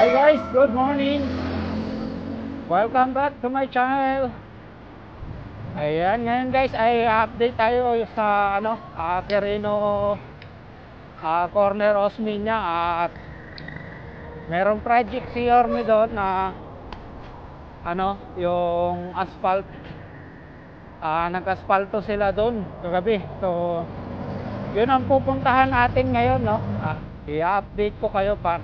Hi guys, good morning. Welcome back to my channel. Ayan, ngayon guys ay update tayo sa Quirino corner Osmeña at merong project si Yorme doon na yung asphalt. Nag-asphalto sila doon kagabi. So, yun ang pupuntahan natin ngayon, no? I-update ko kayo pa.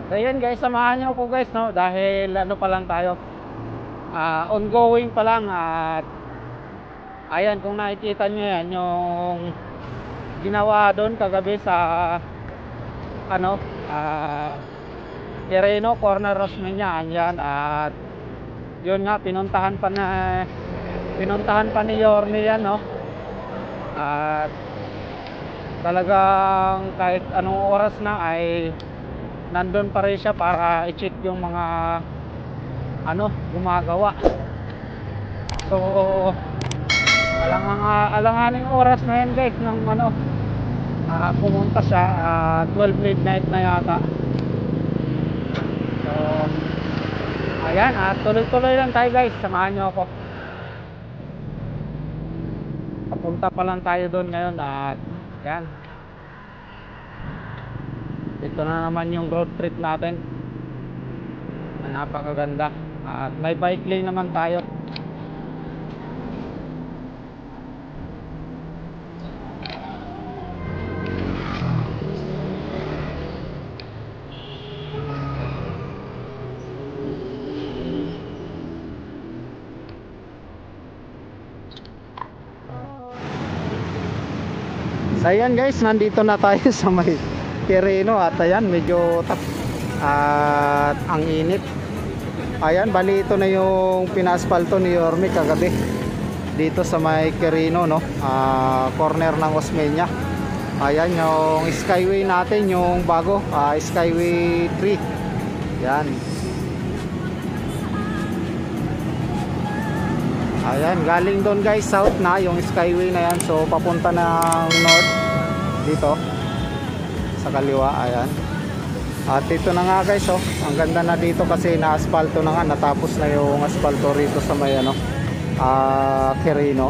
So yun guys, samahan nyo ako guys, no? Dahil pa lang tayo, ongoing pa lang. At ayan, kung nakikita nyo yan, yung ginawa doon kagabi sa Quirino corner Osmeña, yan. At yun nga, pinuntahan pa ni Yorme yan, no? At talagang kahit anong oras na ay nandun pa rin siya para i-check yung mga gumagawa. So alanganing oras na yan guys ng pumunta siya. 12 midnight na yata. So ayan, at tuloy-tuloy lang tayo guys, samahan nyo ako. Papunta pa lang tayo doon ngayon. At yan, ito na naman yung road trip natin. Napakaganda. At may bike lane naman tayo. So ayan guys, nandito na tayo sa may Quirino. At ayan, medyo at ang init. Ayan, bali ito na yung pinaspalto ni Yorme kagabi dito sa may Quirino, no? Corner ng Osmeña. Ayan yung skyway natin, yung bago, skyway 3. Yan. Ayan, galing doon guys, south na yung skyway na yan. So papunta ng north dito sa kaliwa. Ayan. At ito na nga guys, ang ganda na dito kasi na-asphalto na nga, natapos na yung asphalto rito sa may Quirino.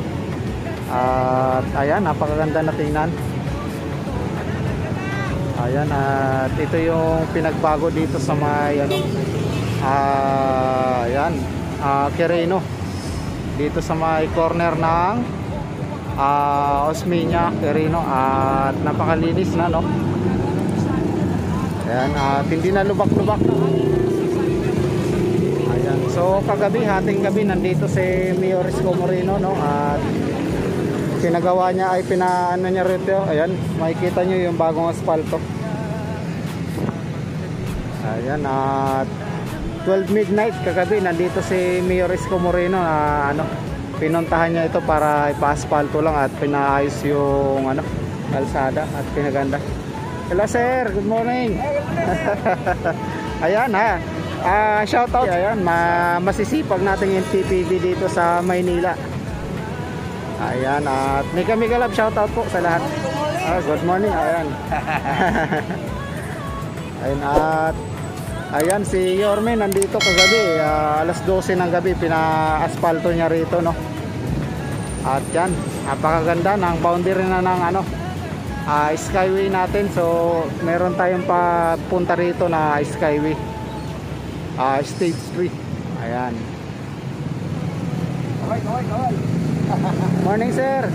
At ayan, napakaganda na tingnan. Ayan, at ito yung pinagbago dito sa may ayan, Quirino, dito sa may corner ng Osmeña, Quirino. At napakalinis na, no? Ayan, at hindi na lubak-lubak. Ayan, so kagabi, hating gabi, nandito si Mayor Isko Moreno, no? At pinagawa niya ay pinaano niya rito. Ayan, makikita nyo yung bagong asphalto. Ayan, at 12 midnight kagabi, nandito si Mayor Isko Moreno. Pinuntahan niya ito para ipa-asphalto lang at pinaayos yung kalsada at pinaganda. Hello sir, good morning. Ayan shout out. Ayan, masisipag natin yung TPD dito sa Maynila. Ayan, at mega love shout out po sa lahat. Good morning. Ayan. Ayan, at ayan si Yorme nandito kagabi, alas 12 ng gabi, pina-asphalto niya rito, no? At yan, napakaganda ng boundary na ng skyway natin. So meron tayong papunta rito na skyway, stage 3. Ayan. Morning sir.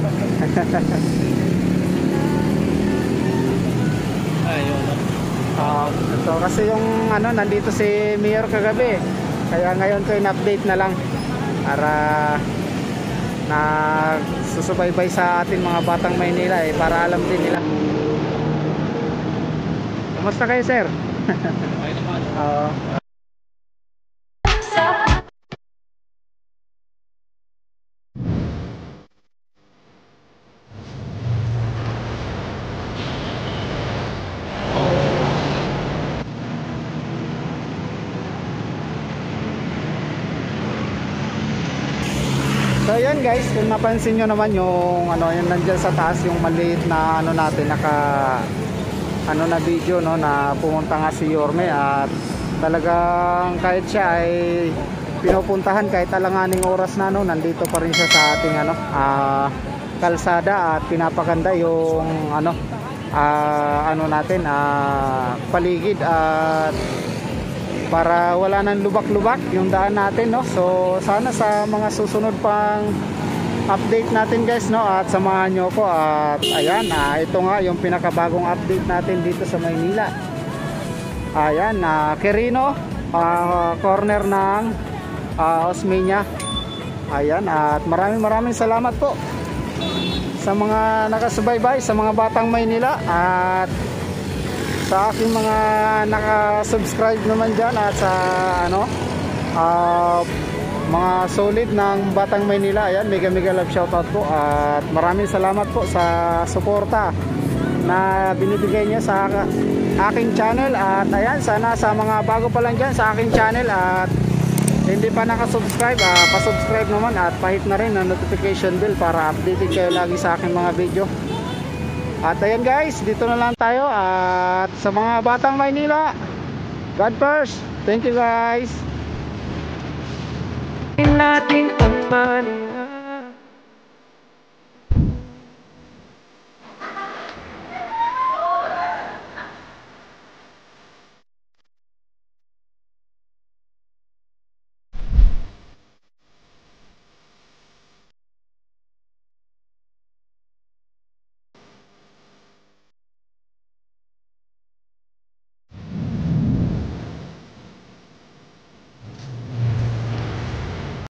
Ayun. So kasi yung nandito si Mayor kagabi, kaya ngayon ko in-update na lang para susubaybay sa atin mga batang Maynila, para alam din nila. Kumusta kayo sir? Okay naman. So ayan guys, kung napansin nyo naman yung ano, yung nandiyan sa taas yung maliit na ano natin, naka ano na video, no, na pumunta nga si Yorme at talagang kahit siya ay pinupuntahan kahit alanganing oras na, no, nandito pa rin siya sa ating ano, kalsada at pinapaganda yung ano, ano natin, paligid at para wala nang lubak-lubak yung daan natin, no. So sana sa mga susunod pang update natin guys, no, at samahan nyo ko. At ayan, ito nga yung pinakabagong update natin dito sa Maynila. Ayan, Quirino, corner ng Osmeña. Ayan, at maraming salamat po sa mga nakasubaybay, sa mga batang Maynila at sa aking mga naka-subscribe naman dyan at sa ano, mga solid ng Batang Maynila. Ayan, mega love shoutout po at maraming salamat po sa suporta na binibigay niya sa aking channel. At ayan, sana sa mga bago pa lang dyan sa aking channel at hindi pa nakasubscribe, pasubscribe naman at pahit na rin ang notification bell para updated kayo lagi sa aking mga video. At ayan guys, dito na lang tayo. At sa mga Batang Maynila, God first. Thank you guys. Natin ang